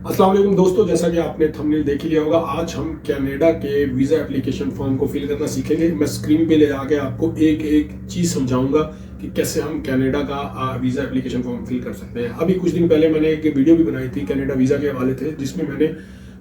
अस्सलाम वालेकुम दोस्तों, जैसा कि आपने थंबनेल देख ही लिया होगा, आज हम कनाडा के वीज़ा एप्लीकेशन फॉर्म को फिल करना सीखेंगे। मैं स्क्रीन पे ले आके आपको एक एक चीज़ समझाऊंगा कि कैसे हम कनाडा का वीज़ा एप्लीकेशन फॉर्म फिल कर सकते हैं। अभी कुछ दिन पहले मैंने एक वीडियो भी बनाई थी कनाडा वीज़ा के हवाले थे, जिसमें मैंने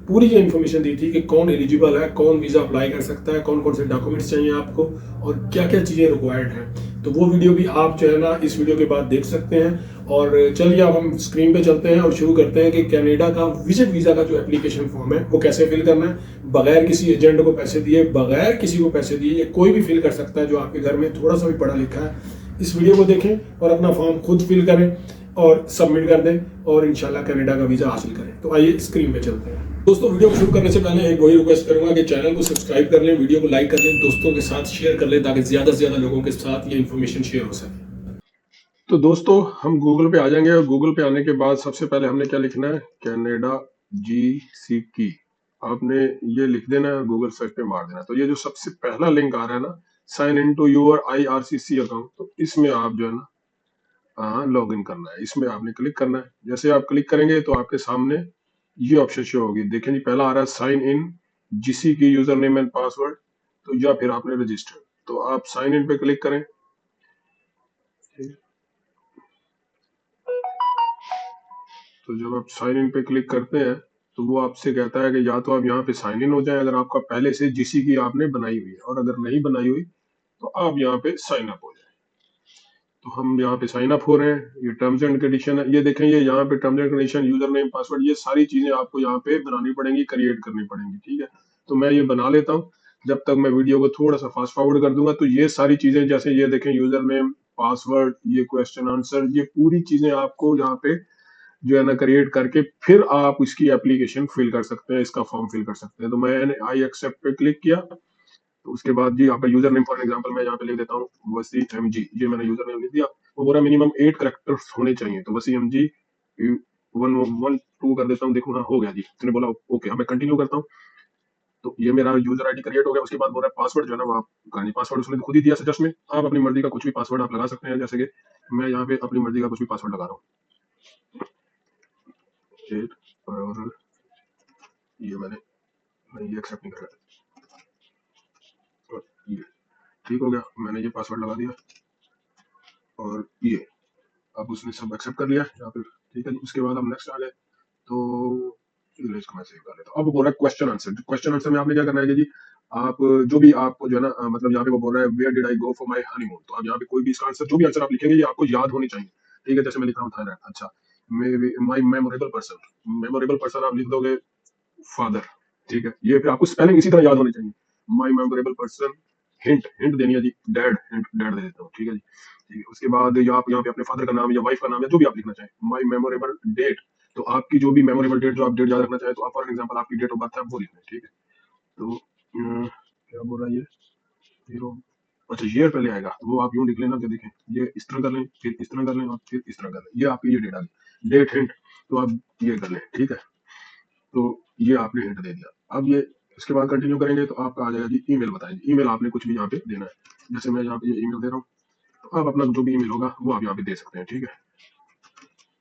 पूरी ये इन्फॉर्मेशन दी थी कि कौन एलिजिबल है, कौन वीज़ा अप्लाई कर सकता है, कौन कौन से डॉक्यूमेंट्स चाहिए आपको और क्या क्या चीज़ें रिक्वायर्ड हैं। तो वो वीडियो भी आप जो है ना इस वीडियो के बाद देख सकते हैं। और चलिए अब हम स्क्रीन पे चलते हैं और शुरू करते हैं कि कनाडा का विजिट वीज़ा का जो एप्लीकेशन फॉर्म है वो कैसे फिल करना है। बगैर किसी एजेंट को पैसे दिए, बगैर किसी को पैसे दिए, ये कोई भी फिल कर सकता है जो आपके घर में थोड़ा सा भी पढ़ा लिखा है। इस वीडियो को देखें और अपना फॉर्म खुद फिल करें और सबमिट कर दें और इंशाल्लाह कनाडा का वीज़ा हासिल करें। तो आइए स्क्रीन पे चलते हैं। दोस्तों, वीडियो को शुरू करने से पहले एक वही रिक्वेस्ट करूंगा कि चैनल को सब्सक्राइब कर लें, वीडियो को लाइक कर लें, दोस्तों के साथ शेयर कर लें ताकि ज़्यादा से ज़्यादा लोगों के साथ ये इन्फॉर्मेशन शेयर हो सके। तो दोस्तों, हम गूगल पे आ जाएंगे और गूगल पे आने के बाद सबसे पहले हमने क्या लिखना है, कनाडा GCK। आपने ये लिख देना है, गूगल सर्च पे मार देना। तो ये जो सबसे पहला लिंक आ रहा है ना, sign in to your IRCC account, तो इसमें आप जो है ना लॉग इन करना है। इसमें आपने क्लिक करना है। जैसे आप क्लिक करेंगे तो आपके सामने ये ऑप्शन शो होगी। देखें जी, पहला आ रहा है sign in GCK user name and password, तो या फिर आपने रजिस्टर। तो आप साइन इन पे क्लिक करें। तो जब आप साइन इन पे क्लिक करते हैं तो वो आपसे कहता है कि या तो आप यहाँ पे साइन इन हो जाए अगर आपका पहले से GCK आपने बनाई हुई है, और अगर नहीं बनाई हुई तो आप यहाँ पे साइन अप हो जाए। तो हम यहाँ पे साइन अप हो रहे हैं। ये टर्म्स एंड कंडीशन है, ये देखें, ये यहाँ पे terms and condition, user name, password, ये सारी चीजें आपको यहाँ पे बनानी पड़ेंगी, क्रिएट करनी पड़ेंगी। ठीक है, तो मैं ये बना लेता हूँ। जब तक मैं वीडियो को थोड़ा सा फास्ट फॉरवर्ड कर दूंगा तो ये सारी चीजें, जैसे ये देखें, यूजर नेम, पासवर्ड, ये क्वेश्चन आंसर, ये पूरी चीजें आपको यहाँ पे जो है ना क्रिएट करके फिर आप इसकी एप्लीकेशन फिल कर सकते हैं, इसका फॉर्म फिल कर सकते हैं। तो मैंने आई एक्सेप्ट पे क्लिक किया। तो उसके बाद जी आपका यूजर नेम, फॉर एग्जांपल मैं यहाँ पे लिख देता हूँ WCMG, ये मैंने यूजर नेम लिख दिया। वो बोला मिनिमम 8 कैरेक्टर्स होने चाहिए, तो WCMG 112 कर देता हूँ। देखो, हाँ हो गया जी, उसने बोला ओके। अब मैं कंटिन्यू करता हूँ। तो ये मेरा यूजर आईडी क्रिएट हो गया। उसके बाद बोल रहा है पासवर्ड जो है ना वो आपका नहीं, पासवर्ड उसने खुद ही दिया सजेस्ट में। आप अपनी मर्जी का कुछ भी पासवर्ड आप लगा सकते हैं, जैसे कि मैं यहाँ पे अपनी मर्जी का कुछ भी पासवर्ड लगा रहा हूँ। और ये मैंने नहीं, ये एक्सेप्ट नहीं कर रहा। और ये ठीक हो गया, मैंने ये पासवर्ड लगा दिया। और ये अब उसने सब एक्सेप्ट कर लिया या फिर ठीक है जी। उसके बाद हम नेक्स्ट आ गए। तो इसको मैं सेव कर लेता हूँ। अब वो बोल रहा है क्वेश्चन आंसर। क्वेश्चन आंसर में आपने क्या करना है कि जी आप जो भी आपको जो है ना मतलब यहाँ पे वो बोल रहा है where did I go for my honeymoon, तो आप यहाँ पे कोई भी इसका आंसर, जो भी आंसर आप लिखेंगे ये आपको याद होने चाहिए। ठीक है, जैसे मैं लिख रहा हूँ थाईलैंड। अच्छा, माई मेमोरेबल पर्सन, मेमोरेबल पर्सन आप लिख दोगे फादर। ठीक है, ये फिर आपको स्पेलिंग इसी तरह याद होनी चाहिए। माई मेमोरेबल पर्सन, हिंट हिंट देनी है जी, डैड, हिंट डैड दे देता हूँ। ठीक है जी, ठीक है। उसके बाद या आप यहाँ पे अपने फादर का नाम या वाइफ का नाम या जो भी आप लिखना चाहें। माई मेमोरेबल डेट, तो आपकी जो भी मेमोरेबल डेट, जो आप डेट याद रखना चाहें, तो आप फॉर एग्जांपल आपकी डेट ऑफ बर्थ है वो लिखना है। ठीक है, तो क्या बोल रहा है ये, जीरो, अच्छा ईयर पहले आएगा तो वो आप यूं लिख लेना कि देखें, ये इस तरह कर लें, फिर इस तरह कर लें और फिर इस तरह कर लें। ये आपकी ये डेट आ गई, डेट हिंट, तो आप ये कर लें। ठीक है, तो ये आपने हिंट दे दिया। अब ये इसके बाद कंटिन्यू करेंगे तो आपका आ जाएगा जी ईमेल बताएं। ईमेल आपने कुछ भी यहाँ पे देना है, जैसे मैं यहाँ पे ये ईमेल दे रहा हूँ, तो आप अपना जो भी ईमेल होगा वो आप यहाँ पे दे सकते हैं। ठीक है,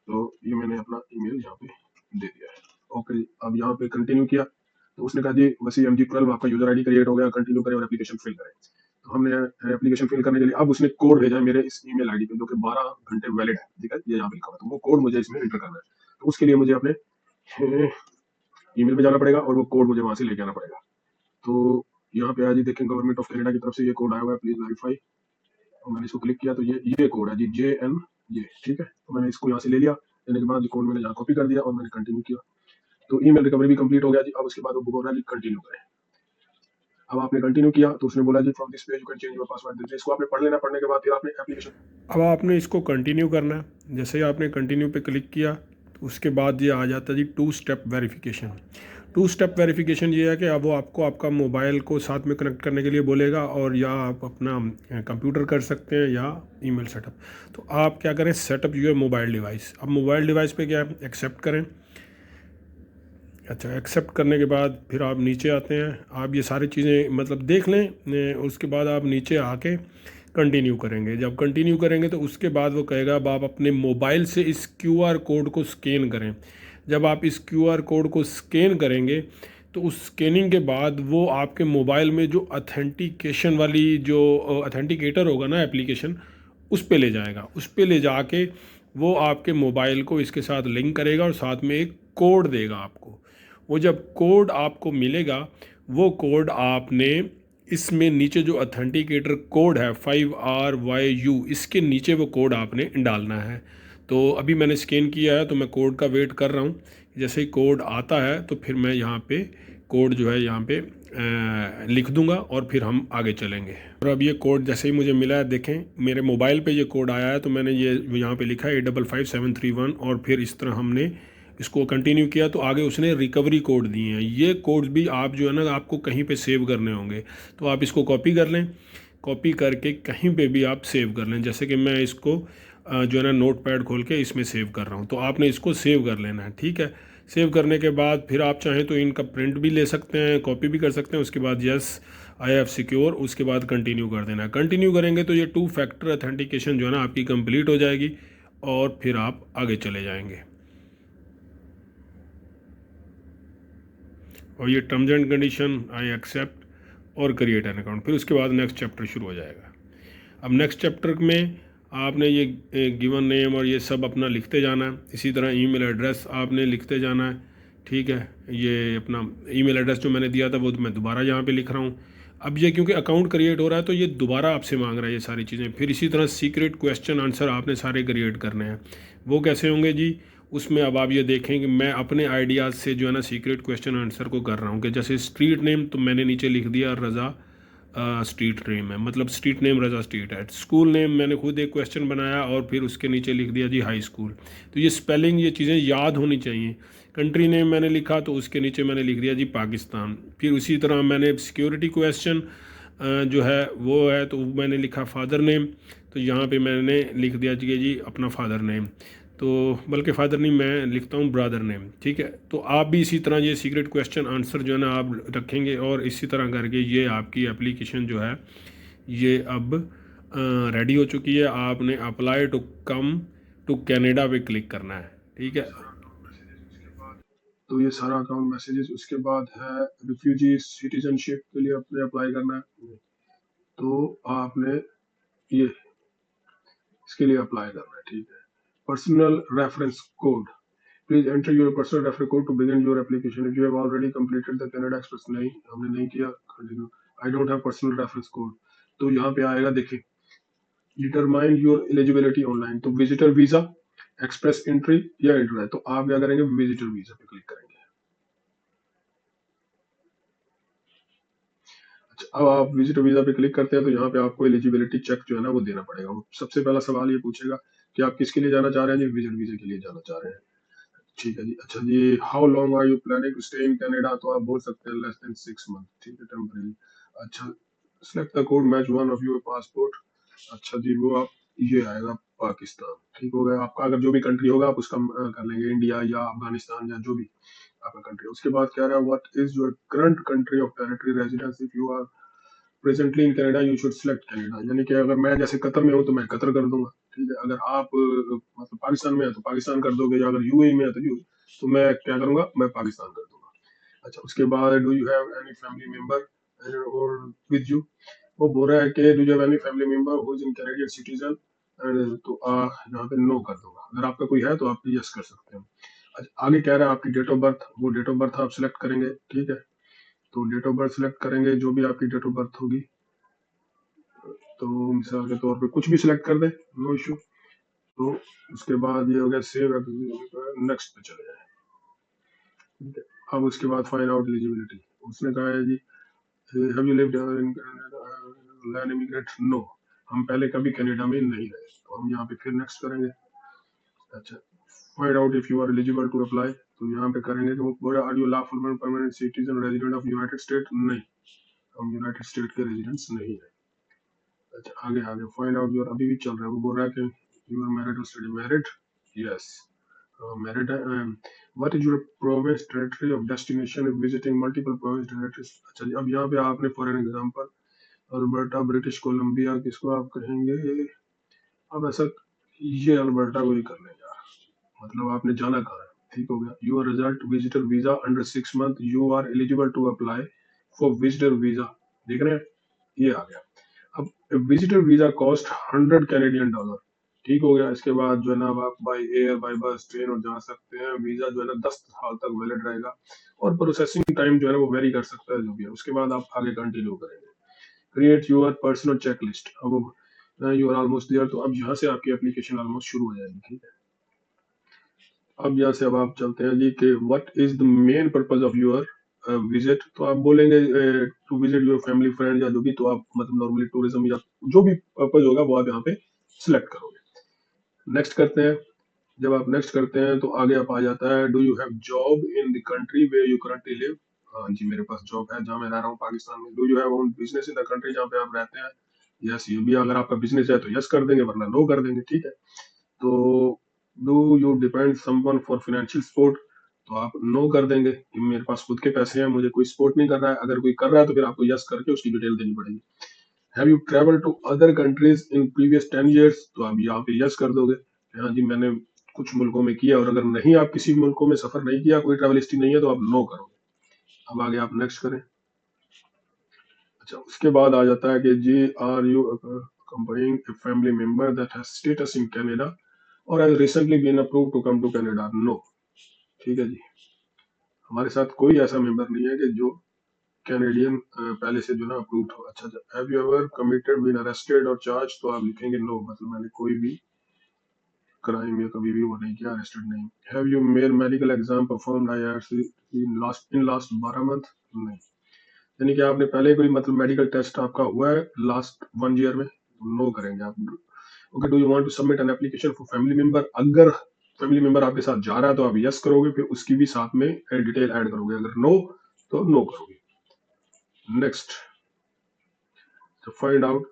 तो ये मैंने अपना ईमेल यहाँ पे दे दिया है। ओके, अब यहाँ पे कंटिन्यू किया तो उसने कहा जी WCMG 12 आपका यूजर आईडी क्रिएट हो गया, कंटिन्यू करें और एप्लीकेशन फिल करें। तो हमने एप्लीकेशन फिल करने के लिए अब उसने कोड भेजा है मेरे इस ईमेल आईडी पे, जो कि 12 घंटे वैलिड है। ठीक है, ये यहाँ पे लिखा हुआ है, तो वो कोड मुझे इसमें एंटर करना है। तो उसके लिए मुझे अपने ईमेल पे जाना पड़ेगा और वो कोड मुझे वहां से लेके आना पड़ेगा। तो यहाँ पे आज देखें, गवर्नमेंट ऑफ कनाडा की तरफ से ये कोड आया हुआ है, प्लीज वेरीफाई। और मैंने इसको क्लिक किया तो ये कोड है जी JN, ये ठीक है। तो मैंने इसको यहाँ से ले लिया, लेने के बाद कोड मैंने यहाँ कॉपी कर दिया और मैंने कंटिन्यू किया। तो ईमेल रिकवरी भी कंप्लीट हो गया जी। अब उसके बाद वो बोल रहा है जी कंटिन्यू करें। अब आपने कंटिन्यू किया तो उसने बोला जी from this page you can change your password. इसको आपने पढ़ लेना, पढ़ने के बाद फिर आपने एप्लीकेशन, अब आपने इसको कंटिन्यू करना है। जैसे ही आपने कंटिन्यू पे क्लिक किया तो उसके बाद ये आ जाता है जी 2 स्टेप वेरिफिकेशन। 2 स्टेप वेरिफिकेशन ये है कि अब वो आपको आपका मोबाइल को साथ में कनेक्ट करने के लिए बोलेगा, और या आप अपना कंप्यूटर कर सकते हैं या ईमेल सेटअप। तो आप क्या करें, सेटअप योर मोबाइल डिवाइस। अब मोबाइल डिवाइस पे क्या है, एक्सेप्ट करें। अच्छा, एक्सेप्ट करने के बाद फिर आप नीचे आते हैं। आप ये सारी चीज़ें मतलब देख लें, उसके बाद आप नीचे आके कंटिन्यू करेंगे। जब कंटिन्यू करेंगे तो उसके बाद वो कहेगा अब आप अपने मोबाइल से इस QR कोड को स्कैन करें। जब आप इस क्यूआर कोड को स्कैन करेंगे तो उस स्कैनिंग के बाद वो आपके मोबाइल में जो अथेंटिकेशन वाली जो अथेंटिकेटर होगा ना एप्लीकेशन, उस पे ले जाएगा। उस पे ले जाके वो आपके मोबाइल को इसके साथ लिंक करेगा और साथ में एक कोड देगा आपको। वो जब कोड आपको मिलेगा, वो कोड आपने इसमें नीचे जो अथेंटिकेटर कोड है 5RYU, इसके नीचे वो कोड आपने डालना है। तो अभी मैंने स्कैन किया है तो मैं कोड का वेट कर रहा हूँ। जैसे ही कोड आता है तो फिर मैं यहाँ पे कोड जो है यहाँ पे लिख दूंगा और फिर हम आगे चलेंगे। और अब ये कोड जैसे ही मुझे मिला है, देखें मेरे मोबाइल पे ये कोड आया है, तो मैंने ये यहाँ पे लिखा है 855731 और फिर इस तरह हमने इसको कंटिन्यू किया तो आगे उसने रिकवरी कोड दिए हैं। ये कोड भी आप जो है ना आपको कहीं पे सेव करने होंगे, तो आप इसको कॉपी कर लें। कॉपी करके कहीं पे भी आप सेव कर लें। जैसे कि मैं इसको जो है ना नोट पैड खोल के इसमें सेव कर रहा हूँ, तो आपने इसको सेव कर लेना है। ठीक है, सेव करने के बाद फिर आप चाहें तो इनका प्रिंट भी ले सकते हैं, कॉपी भी कर सकते हैं। उसके बाद यस आई हैव सिक्योर, उसके बाद कंटिन्यू कर देना है। कंटिन्यू करेंगे तो ये 2 फैक्टर अथेंटिकेशन जो है ना आपकी कंप्लीट हो जाएगी और फिर आप आगे चले जाएंगे। और ये terms and condition I accept और क्रिएट एन अकाउंट, फिर उसके बाद नेक्स्ट चैप्टर शुरू हो जाएगा। अब नेक्स्ट चैप्टर में आपने ये गिवन नेम और ये सब अपना लिखते जाना है। इसी तरह ईमेल एड्रेस आपने लिखते जाना है। ठीक है, ये अपना ईमेल एड्रेस जो मैंने दिया था वो तो मैं दोबारा यहाँ पे लिख रहा हूँ। अब ये क्योंकि अकाउंट क्रिएट हो रहा है तो ये दोबारा आपसे मांग रहा है ये सारी चीज़ें। फिर इसी तरह सीक्रेट क्वेश्चन आंसर आपने सारे क्रिएट करने हैं। वो कैसे होंगे जी, उसमें अब आप ये देखें कि मैं अपने आइडियाज़ से जो है ना सीक्रेट क्वेश्चन आंसर को कर रहा हूँ। कि जैसे स्ट्रीट नेम तो मैंने नीचे लिख दिया रज़ा स्ट्रीट नेम है, मतलब स्ट्रीट नेम रज़ा स्ट्रीट है। स्कूल नेम मैंने खुद एक क्वेश्चन बनाया और फिर उसके नीचे लिख दिया जी हाई स्कूल। तो ये स्पेलिंग ये चीज़ें याद होनी चाहिए। कंट्री नेम मैंने लिखा तो उसके नीचे मैंने लिख दिया जी पाकिस्तान। फिर उसी तरह मैंने सिक्योरिटी क्वेश्चन जो है वो है तो मैंने लिखा फादर नेम, तो यहाँ पे मैंने लिख दिया जी अपना फादर नेम। तो बल्कि फ़ादर नहीं, मैं लिखता हूँ ब्रदर नेम। ठीक है, तो आप भी इसी तरह ये सीक्रेट क्वेश्चन आंसर जो है ना आप रखेंगे और इसी तरह करके ये आपकी एप्लीकेशन जो है ये अब रेडी हो चुकी है। आपने apply to come to Canada पे क्लिक करना है। ठीक है, तो ये सारा अकाउंट मैसेजेस, उसके बाद है रिफ्यूजी सिटीजनशिप के लिए अपने अप्लाई करना है, तो आपने ये इसके लिए अप्लाई करना है। ठीक है, personal reference code, please enter your personal reference code to begin your application if you have already completed the Canada express. नहीं, हमने नहीं किया, continue. I don't have personal reference code, तो यहाँ पे आएगा देखिए डिटरमाइन योर एलिजिबिलिटी ऑनलाइन, तो विजिटर वीजा, एक्सप्रेस एंट्री या इंटर है, तो आप क्या करेंगे विजिटर वीजा पे क्लिक करेंगे। अच्छा, अब आप विजिटर वीजा पे क्लिक करते हैं तो यहाँ पे आपको एलिजिबिलिटी चेक जो है ना वो देना पड़ेगा। वो सबसे पहला सवाल ये पूछेगा कि आप किसके लिए जाना चाह रहे हैं जी, विजिटर वीजा के लिए जाना चाह रहे हैं। ठीक है जी। अच्छा जी, how long are you planning to stay in Canada, तो आप बोल सकते हैं लेस देन 6 मंथ। ठीक है, टेम्परेरी। अच्छा, select the code match one of your passport. अच्छा जी, वो आप ये आएगा पाकिस्तान। ठीक हो गया आपका, अगर जो भी कंट्री होगा आप उसका कर लेंगे, इंडिया या अफगानिस्तान या जो भी आपका कंट्री। उसके बाद क्या रहा, what is your current country of territory residence, if you are presently in Canada you should select Canada, यानी कि अगर मैं जैसे कतर में हूँ तो मैं कतर कर दूंगा। ठीक है, अगर आप मतलब पाकिस्तान में है तो पाकिस्तान कर दोगे, या अगर यूएई में है तो यूएई, तो मैं क्या करूंगा, मैं पाकिस्तान कर दूंगा। अच्छा, उसके बाद do you have any family member और विद यू, वो बोल रहा है कि do you have any family member who is in Canadian citizen, तो यहाँ पे नो कर दूंगा। अगर आपका कोई है तो आप यस कर सकते हैं। अच्छा, आगे कह रहा है आपकी डेट ऑफ बर्थ, वो डेट ऑफ बर्थ आप सिलेक्ट करेंगे। ठीक है, तो डेट ऑफ बर्थ सिलेक्ट करेंगे, जो भी आपकी डेट ऑफ बर्थ होगी, तो मिसाल के तौर पे कुछ भी सिलेक्ट कर दे, नो इशू। तो उसके बाद ये हो गया सेव, नेक्स्ट पे चले जाए। ठीक है, अब उसके बाद फाइंड आउट एलिजिबिलिटी, उसने कहा है जी have you lived in land immigrate, no, हम पहले कभी कनाडा में नहीं रहे, तो हम यहाँ पे फिर नेक्स्ट करेंगे। अच्छा, find out if you are eligible to apply, तो यहाँ पे करेंगे कि वो are you lawful permanent citizen resident of United States, नहीं, हम यूनाइटेड स्टेट के रेजिडेंट्स नहीं है। अच्छा, आगे आगे फाइंड आउट योर, अभी भी चल रहा है, वो बोल रहा है कि यू आर मैरिड और स्टडी मैरिड, यस मैरिड है। What is your province territory of destination if visiting multiple province territories. अच्छा जी, अब यहाँ पे आपने for an example Alberta British Columbia, किसको आप कहेंगे, अब ऐसा ये अल्बर्टा को ही कर लेंगे यार, मतलब आपने जाना कहाँ है, ठीक हो गया। Your result visitor visa under 6 month, you are eligible to apply for visitor visa. देख रहे हैं, ये आ गया। अब visitor visa cost 100 Canadian dollar. ठीक हो गया। इसके बाद जो है ना अब आप by air by bus train और जा सकते हैं। वीजा जो है ना 10 साल तक वैलिड रहेगा और प्रोसेसिंग टाइम जो है ना वो वेरी कर सकता है जो भी है। उसके बाद आप आगे कंटिन्यू करेंगे। Create your personal checklist. अब यू आर ऑलमोस्ट देयर, तो अब यहाँ से आपकी एप्लीकेशन ऑलमोस्ट शुरू हो जाएगी। ठीक है। अब यहाँ से अब आप चलते हैं जी कि what is the main purpose of your visit. तो आप बोलेंगे to visit your family friend या जो भी, तो आप मतलब नॉर्मली टूरिज्म या जो भी पर्पज होगा वो आप यहाँ पे सिलेक्ट करोगे। नेक्स्ट करते हैं। जब आप नेक्स्ट करते हैं तो आगे आप आ जाता है, do you have job in the country where you currently live. हाँ जी, मेरे पास जॉब है जहाँ मैं रह रहा हूँ पाकिस्तान में। Do you have own business in the country जहाँ पे आप रहते हैं। यस, ये भी अगर आपका बिजनेस है तो यस कर देंगे, वरना नो कर देंगे। ठीक है। तो do you depend someone for financial support, तो आप नो कर देंगे कि मेरे पास खुद के पैसे हैं, मुझे कोई सपोर्ट नहीं कर रहा है। अगर कोई कर रहा है तो फिर आपको यस करके उसकी डिटेल देनी पड़ेगी। Have you travel to other countries in previous 10 years, तो आप यहाँ पे यस कर दोगे कि हाँ जी मैंने कुछ मुल्कों में किया। और अगर नहीं, आप किसी मुल्कों में सफर नहीं किया, कोई ट्रैवल हिस्ट्री नहीं है, तो आप नो करोगे। अब आगे आप नेक्स्ट करें। अच्छा, उसके बाद आ जाता है कि जी are you accompanying a family member that has status in Canada or has recently been approved to come to Canada, no। ठीक है जी, हमारे साथ कोई ऐसा मेंबर नहीं है कि जो कैनेडियन पहले से जो ना अप्रूव्ड हो। अच्छा, have you ever committed been arrested और चार्ज, तो आप लिखेंगे नो, मतलब मैंने कोई भी क्राइम या कभी भी वो नहीं किया, अरेस्टेड नहीं। Have you made medical exam performed IRC in last 12 month, नहीं। यानी कि आपने पहले कोई मतलब मेडिकल टेस्ट आपका हुआ है लास्ट 1 ईयर में, नो करेंगे आप। Okay, do you want to submit an application for family member, अगर फैमिली मेंबर आपके साथ जा रहा है तो आप यस करोगे, फिर उसकी भी साथ में डिटेल ऐड करोगे। अगर नो तो नो करोगे। नेक्स्ट, तो फाइंड आउट।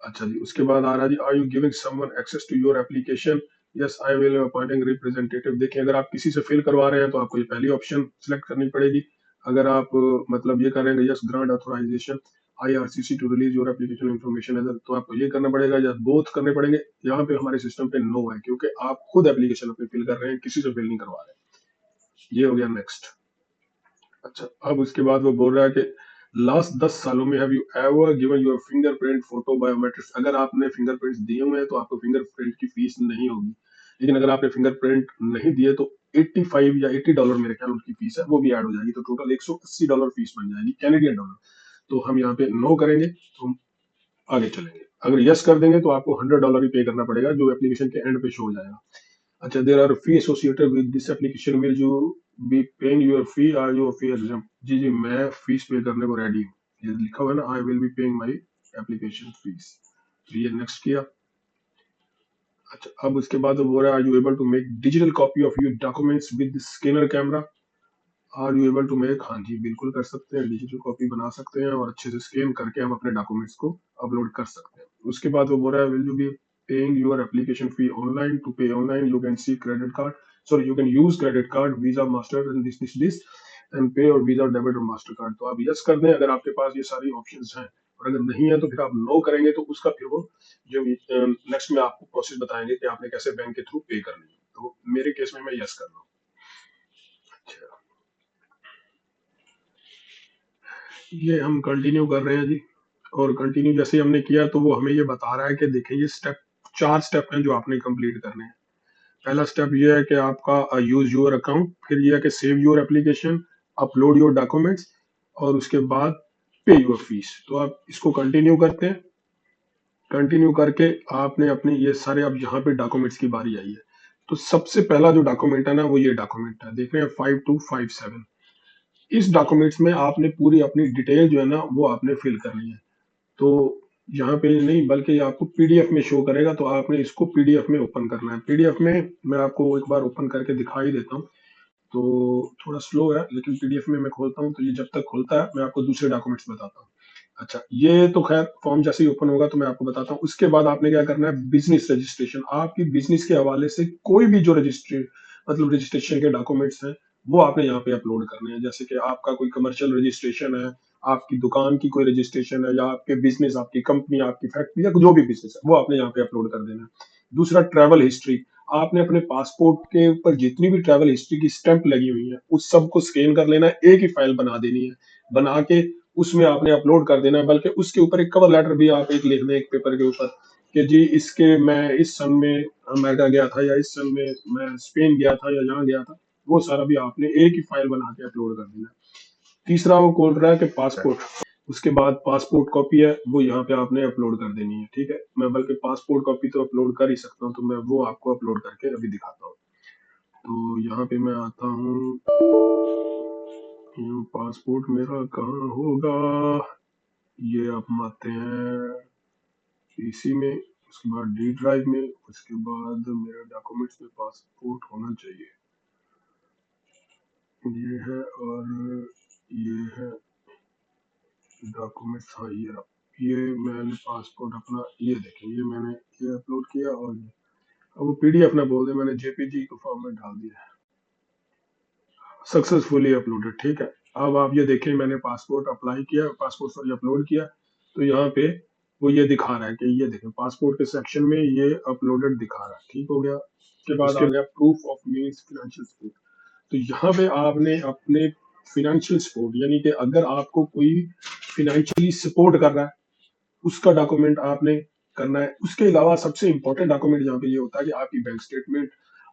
अच्छा जी, उसके बाद आ रहा है जी, are you giving someone access to your application. Yes, I will appointing representative. देखिए, अगर आप किसी से फिल करवा रहे हैं तो आपको ये पहली ऑप्शन सिलेक्ट करनी पड़ेगी। अगर आप मतलब ये करेंगे yes grant authorization IRCC to release your application information other, तो आपको ये करना पड़ेगा या बोथ करने पड़ेंगे। यहाँ पे हमारे सिस्टम पे नो है क्योंकि आप खुद एप्लीकेशन अपनी फिल कर रहे हैं, किसी से फिल नहीं करवा रहे। ये हो गया नेक्स्ट। अच्छा, अब उसके बाद वो बोल रहा है कि लास्ट 10 सालों में have you ever given your fingerprint photo biometrics. अगर आपने फिंगरप्रिंट दिए हुए हैं तो आपको फिंगरप्रिंट की फीस नहीं होगी। लेकिन अगर आपने फिंगरप्रिंट नहीं दिए तो 85 या $80 मेरे ख्याल उनकी फीस है, वो भी ऐड हो जाएगी, तो टोटल $180 फीस बन जाएगी कैनेडियन डॉलर। तो हम यहाँ पे नो करेंगे, तो हम आगे चलेंगे। अगर यस कर देंगे तो आपको $100 ही पे करना पड़ेगा, जो एप्लीकेशन के एंड पे शो हो जाएगा। अच्छा, there are fee associated with this application, will you be paying your fee, are you fee exam. जी जी, मैं फीस पे करने को रेडी हूँ। ये लिखा हुआ है ना, I will be paying my application fees. तो ये नेक्स्ट किया। अच्छा, अब उसके बाद वो बोल रहा है, are you able to make digital copy of your documents with scanner camera. Are you able to make, हाँ जी बिल्कुल कर सकते हैं, डिजिटल कॉपी बना सकते हैं और अच्छे से स्कैन करके हम अपने डॉक्यूमेंट्स को अपलोड कर सकते हैं। उसके बाद वो बोल रहा है, will you be paying your application fee online. To pay online you can see credit card, sorry you can use credit card, Visa, master and this and pay और वीजा, डेबिट और मास्टर कार्ड। तो आप yes कर दें अगर आपके पास ये सारी ऑप्शंस हैं, और अगर नहीं है तो फिर आप नो करेंगे, तो उसका फिर वो जो नेक्स्ट में आपको प्रोसेस बताएंगे कि आपने कैसे बैंक के थ्रू पे करनी है। तो मेरे केस में मैं यस कर रहा हूँ। अच्छा, ये हम कंटिन्यू कर रहे हैं जी। और कंटिन्यू जैसे हमने किया तो वो हमें ये बता रहा है कि देखिए ये स्टेप, 4 स्टेप हैं जो आपने कंप्लीट करने हैं। पहला स्टेप ये है कि आपका यूज योर अकाउंट, फिर ये है कि save your application, upload your documents, और उसके बाद पे योर फीस। तो आप इसको कंटिन्यू करते हैं। कंटिन्यू करके आपने अपने ये सारे, अब यहाँ पे डॉक्यूमेंट्स की बारी आई है। तो सबसे पहला जो डॉक्यूमेंट है ना, वो ये डॉक्यूमेंट है, देख रहे हैं 5257। इस डॉक्यूमेंट्स में आपने पूरी अपनी डिटेल जो है ना वो आपने फिल करनी है। तो यहाँ पे नहीं, बल्कि ये आपको पीडीएफ में शो करेगा, तो आपने इसको पीडीएफ में ओपन करना है। पीडीएफ में मैं आपको एक बार ओपन करके दिखाई देता हूँ। तो थोड़ा स्लो है, लेकिन पीडीएफ में मैं खोलता हूँ, तो ये जब तक खोलता है मैं आपको दूसरे डॉक्यूमेंट्स बताता हूँ। अच्छा, ये तो खैर फॉर्म जैसे ही ओपन होगा तो मैं आपको बताता हूँ। उसके बाद आपने क्या करना है, बिजनेस रजिस्ट्रेशन, आपकी बिजनेस के हवाले से कोई भी जो रजिस्ट्रे मतलब रजिस्ट्रेशन के डॉक्यूमेंट्स हैं वो आपने यहाँ पे अपलोड करने हैं। जैसे कि आपका कोई कमर्शियल रजिस्ट्रेशन है, आपकी दुकान की कोई रजिस्ट्रेशन है, या आपके बिजनेस, आपकी कंपनी, आपकी फैक्ट्री, या जो भी बिजनेस है वो आपने यहाँ पे अपलोड कर देना है। दूसरा, ट्रैवल हिस्ट्री, आपने अपने पासपोर्ट के ऊपर जितनी भी ट्रैवल हिस्ट्री की स्टैंप लगी हुई है उस सब को स्कैन कर लेना है, एक ही फाइल बना देनी है। बना के उसमें आपने अपलोड कर देना है, बल्कि उसके ऊपर एक कवर लेटर भी आप एक लिख दें एक पेपर के ऊपर कि जी इसके मैं इस सन में अमेरिका गया था, या इस सन में मैं स्पेन गया था, या यहाँ गया था। वो सारा भी आपने एक ही फाइल बना के अपलोड कर देना है। तीसरा वो बोल रहा है कि पासपोर्ट, उसके बाद पासपोर्ट कॉपी है वो यहाँ पे आपने अपलोड कर देनी है। ठीक है, मैं बल्कि पासपोर्ट कॉपी तो अपलोड कर ही सकता हूँ, तो मैं वो आपको अपलोड करके अभी दिखाता हूँ। तो यहाँ पे मैं आता हूँ, पासपोर्ट मेरा कहाँ होगा, ये आप आते हैं पीसी में, उसके बाद डी ड्राइव में, उसके बाद मेरे डॉक्यूमेंट्स में पासपोर्ट होना चाहिए, ये है, और ये है डॉक्यूमेंट्स। हाँ ये रहा। ये मैंने पासपोर्ट अपना, ये देखें, ये मैंने ये अपलोड किया, और ये अब वो पीडीएफ ना बोल दे, मैंने जेपीजी को फॉर्म में डाल दिया, सक्सेसफुली अपलोडेड। ठीक है, अब आप ये देखें, मैंने पासपोर्ट अप्लाई किया, पासपोर्ट सॉरी अपलोड किया, तो यहाँ पे वो ये दिखा रहा है कि ये देखें पासपोर्ट के सेक्शन में ये अपलोडेड दिखा रहा है। ठीक हो गया, उसके बाद आ गया proof of means financial support. तो यहाँ पे आपने अपने फिनेंशियल सपोर्ट, यानी कि अगर आपको कोई फिनेंशियली सपोर्ट कर रहा है उसका डॉक्यूमेंट आपने करना है। उसके अलावा सबसे इंपॉर्टेंट डॉक्यूमेंट यहाँ पे ये होता है कि आपकी बैंक स्टेटमेंट,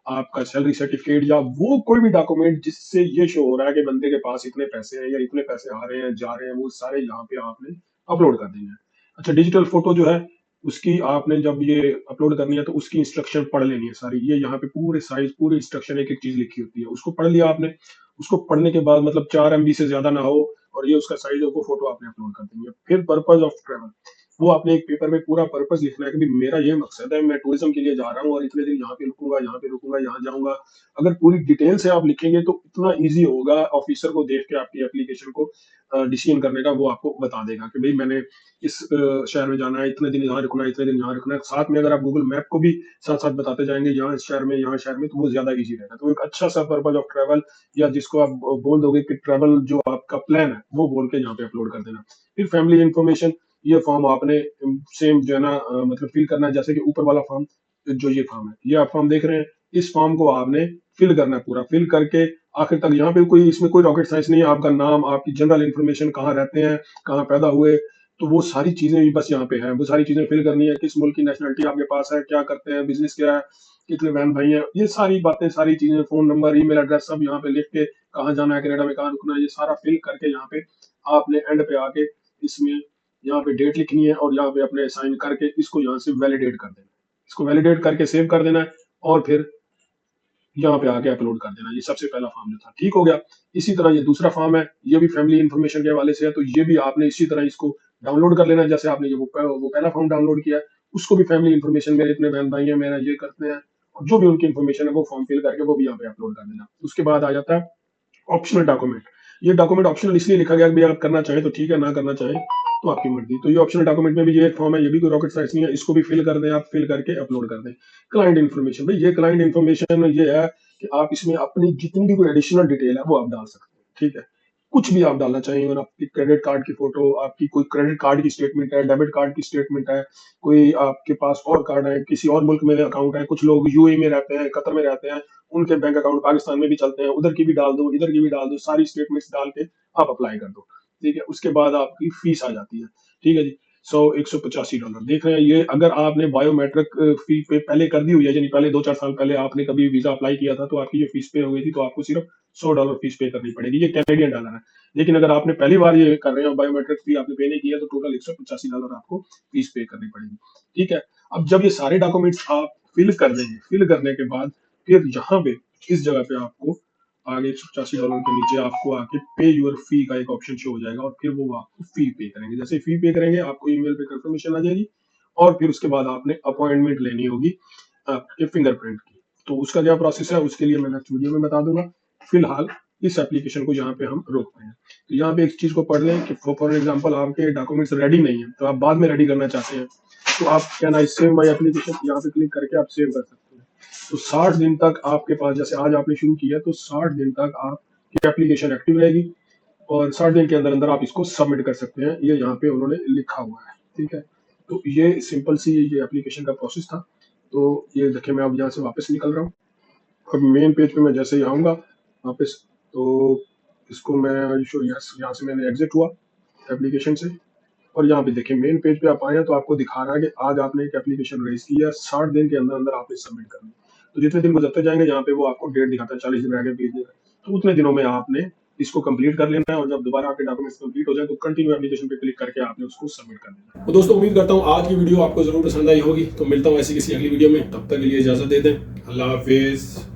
आपका सैलरी सर्टिफिकेट, या वो कोई भी डॉक्यूमेंट जिससे ये शो हो रहा है कि बंदे के पास इतने पैसे हैं या इतने पैसे आ रहे हैं जा रहे हैं, वो सारे यहाँ पे आपने अपलोड कर देंगे। अच्छा, डिजिटल फोटो जो है उसकी आपने जब ये अपलोड करनी है तो उसकी इंस्ट्रक्शन पढ़ लेनी है सारी। ये यहाँ पे पूरे साइज पूरी इंस्ट्रक्शन एक एक चीज लिखी होती है, उसको पढ़ लिया आपने। उसको पढ़ने के बाद मतलब 4 MB से ज्यादा ना हो, और ये उसका साइज है, वो फोटो आपने अपलोड कर देंगे। फिर पर्पज ऑफ ट्रेवल, वो आपने एक पेपर में पूरा पर्पस लिखना है कि भाई मेरा ये मकसद है, मैं टूरिज्म के लिए जा रहा हूँ और इतने दिन यहाँ पे रुकूंगा, यहाँ पे रुकूंगा, यहाँ जाऊंगा। अगर पूरी डिटेल से आप लिखेंगे तो इतना इजी होगा ऑफिसर को देख के आपकी एप्लीकेशन को डिसीजन करने का। वो आपको बता देगा कि भाई मैंने इस शहर में जाना है, इतने दिन यहाँ रुकना है, इतने दिन यहाँ रुकना है। साथ में अगर आप गूगल मैप को भी साथ साथ बताते जाएंगे यहाँ इस शहर में, यहाँ शहर में, तो वो ज्यादा इजी रहेगा। तो एक अच्छा सा पर्पज ऑफ ट्रैवल, या जिसको आप बोल दोगे कि ट्रैवल जो आपका प्लान है, वो बोल के यहाँ पे अपलोड कर देना। फिर फैमिली इंफॉर्मेशन, ये फॉर्म आपने सेम जो है ना मतलब फिल करना है, जैसे कि ऊपर वाला फॉर्म, जो ये फॉर्म है, ये आप फॉर्म देख रहे हैं, इस फॉर्म को आपने फिल करना है, पूरा फिल करके आखिर तक। यहाँ पे कोई इसमें कोई रॉकेट साइंस नहीं है, आपका नाम, आपकी जनरल इन्फॉर्मेशन, कहाँ रहते हैं, कहाँ पैदा हुए, तो वो सारी चीजें भी बस यहाँ पे है। वो सारी चीजें फिल करनी है, किस मुल्क की नेशनलिटी आपके पास है, क्या करते हैं, बिजनेस क्या है, कितने बहन भाई हैं, ये सारी बातें, सारी चीजें, फोन नंबर, ईमेल एड्रेस, सब यहाँ पे लिख के, कहाँ जाना है कनाडा में, कहाँ रुकना है, ये सारा फिल करके यहाँ पे आपने एंड पे आके इसमें यहाँ पे डेट लिखनी है, और यहाँ पे अपने साइन करके इसको यहाँ से वैलिडेट कर देना है। इसको वैलिडेट करके सेव कर देना है, और फिर यहाँ पे आके अपलोड कर देना। ये सबसे पहला फॉर्म जो था, ठीक हो गया। इसी तरह ये दूसरा फॉर्म है, ये भी फैमिली इंफॉर्मेशन के हवाले से है, तो ये भी आपने इसी तरह इसको डाउनलोड कर लेना है। जैसे आपने ये वो पहला फॉर्म डाउनलोड किया है, उसको भी फैमिली इंफॉर्मेशन, मेरे इतने बहन भाई हैं, मेरा ये करते हैं, और जो भी उनकी इंफॉर्मेशन है वो फॉर्म फिल करके वो भी यहाँ पे अपलोड कर देना। उसके बाद आ जाता है ऑप्शनल डॉक्यूमेंट। ये डॉक्यूमेंट ऑप्शनल इसलिए लिखा गया कि भाई आप करना चाहें तो ठीक है, ना करना चाहें तो आपकी मर्जी। तो ये ऑप्शनल डॉक्यूमेंट में भी ये एक फॉर्म है, ये भी कोई रॉकेट साइंस नहीं है, इसको भी फिल कर दें आप, फिल करके अपलोड कर दें। क्लाइंट इन्फॉर्मेशन, भाई ये क्लाइंट इन्फॉर्मेशन ये है कि आप इसमें अपनी जितनी भी कोई एडिशनल डिटेल है वो आप डाल सकते हैं। ठीक है, कुछ भी आप डालना चाहिए, अगर आपकी क्रेडिट कार्ड की फोटो, आपकी कोई क्रेडिट कार्ड की स्टेटमेंट है, डेबिट कार्ड की स्टेटमेंट है, कोई आपके पास और कार्ड है, किसी और मुल्क में अकाउंट है, कुछ लोग यूएई में रहते हैं, कतर में रहते हैं, उनके बैंक अकाउंट पाकिस्तान में भी चलते हैं, उधर की भी डाल दो, इधर की भी डाल दो, सारी स्टेटमेंट्स डाल के आप अप्लाई कर दो। ठीक है, उसके बाद आपकी फीस आ जाती है। ठीक है जी, 185 डॉलर देख रहे हैं ये। अगर आपने बायोमेट्रिक फी पे पहले कर दी हुई है, यानी पहले 2-4 साल पहले आपने कभी वीजा अप्लाई किया था, तो आपकी जो फीस पे हो गई थी, तो आपको सिर्फ $100 फीस पे करनी पड़ेगी। ये कैनेडियन डॉलर है। लेकिन अगर आपने पहली बार ये कर रहे हो, बायोमेट्रिक फी आपने पे नहीं किया, तो टोटल $185 आपको फीस पे करनी पड़ेगी। ठीक है, अब जब ये सारे डॉक्यूमेंट्स आप फिल कर देंगे, फिल करने के बाद फिर यहाँ पे इस जगह पे आपको आगे $185 के नीचे आपको आके पे यूर फी का एक ऑप्शन शो हो जाएगा, और फिर वो आपको फी पे करेंगे। जैसे फी पे करेंगे आपको ईमेल पे कंफर्मेशन आ जाएगी, और फिर उसके बाद आपने अपॉइंटमेंट लेनी होगी आपके फिंगरप्रिंट की। तो उसका क्या प्रोसेस है, उसके लिए मैं नेक्स्ट वीडियो में बता दूंगा। फिलहाल इस एप्लीकेशन को यहाँ पे हम रोकते हैं। तो यहाँ पे एक चीज को पढ़ लें कि फॉर एग्जाम्पल आपके डॉक्यूमेंट्स रेडी नहीं है, तो आप बाद में रेडी करना चाहते हैं, तो आप क्या ना सेव माई एप्लीकेशन यहाँ पे क्लिक करके आप सेव कर सकते हैं। तो 60 दिन तक आपके पास, जैसे आज आपने शुरू किया, तो 60 दिन तक आपकी एप्लीकेशन एक्टिव रहेगी, और 60 दिन के अंदर अंदर आप इसको सबमिट कर सकते हैं। ये यहाँ पे उन्होंने लिखा हुआ है। ठीक है, तो ये सिंपल सी ये एप्लीकेशन का प्रोसेस था। तो ये देखिए मैं अब यहाँ से वापस निकल रहा हूँ। अब मेन पेज पे मैं जैसे ही आऊँगा वापस, तो इसको मैं शो यस, यहाँ से मैंने एग्जिट हुआ एप्लीकेशन से, और यहाँ पे देखिए मेन पेज पे आप आए हैं तो आपको दिखा रहा है कि आज आपने एक एप्लीकेशन रेज की है, 60 दिन के अंदर अंदर आपने सबमिट करनी है। तो जितने दिन गुजरते जाएंगे, यहाँ पे वो आपको डेट दिखाता है, 40 दिन रह गए, 20 दिन रह गए, तो उतने दिनों में आपने इसको कंप्लीट कर लेना है, और जब दोबारा आपके डॉक्यूमेंट्स कंप्लीट हो जाए तो कंटिन्यू एप्लीकेशन पे क्लिक करके आपने उसको सबमिट कर देना है। तो दोस्तों उम्मीद करता हूँ आज की वीडियो आपको जरूर पसंद आई होगी। तो मिलता हूँ ऐसी किसी अगली वीडियो में, तब तक के लिए इजाजत दे दें। अल्लाह हाफिज।